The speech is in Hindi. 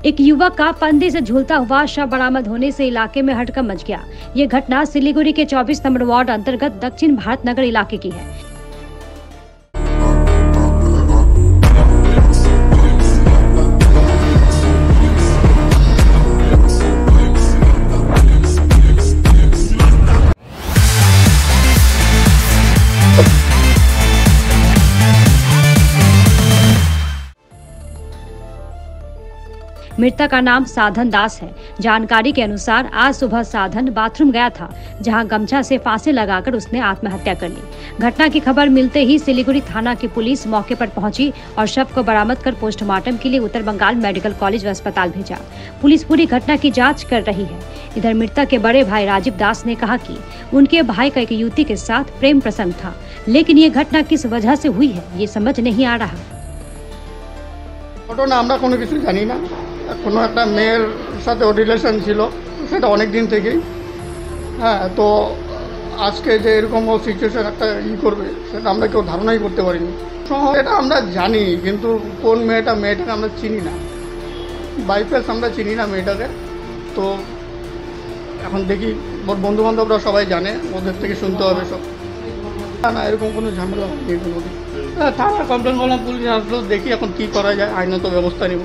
एक युवक का फंदे से झूलता हुआ शव बरामद होने से इलाके में हड़कंप मच गया। ये घटना सिलीगुड़ी के 24 नंबर वार्ड अंतर्गत दक्षिण भारत नगर इलाके की है। मृतक का नाम साधन दास है। जानकारी के अनुसार आज सुबह साधन बाथरूम गया था, जहां गमछा से फांसी लगाकर उसने आत्महत्या कर ली। घटना की खबर मिलते ही सिलीगुड़ी थाना की पुलिस मौके पर पहुंची और शव को बरामद कर पोस्टमार्टम के लिए उत्तर बंगाल मेडिकल कॉलेज व अस्पताल भेजा। पुलिस पूरी घटना की जाँच कर रही है। इधर मृतक के बड़े भाई राजीव दास ने कहा कि उनके भाई का एक युवती के साथ प्रेम प्रसंग था, लेकिन ये घटना किस वजह से हुई है ये समझ नहीं आ रहा। ঘটনা আমরা কোনো কিছু জানি না। কোনো একটা মেয়ের সাথে ওর রিলেশন ছিল, সেটা অনেক দিন থেকেই। হ্যাঁ, তো আজকে যে এরকম ও সিচুয়েশন একটা করবে সেটা আমরা কেউ ধারণাই করতে পারিনি। এটা আমরা জানি, কিন্তু কোন মেয়েটাকে আমরা চিনি না, বাইফেস আমরা চিনি না মেয়েটাকে। তো এখন দেখি ওর বন্ধুবান্ধবরা সবাই জানে, ওদের থেকে শুনতে হবে সব। না, এরকম কোনো ঝামেলা নেই কোনো। থানা কমপ্লেন করলাম, পুলিশ আসলো, দেখি এখন কী করা যায়, আইনত ব্যবস্থা নেব।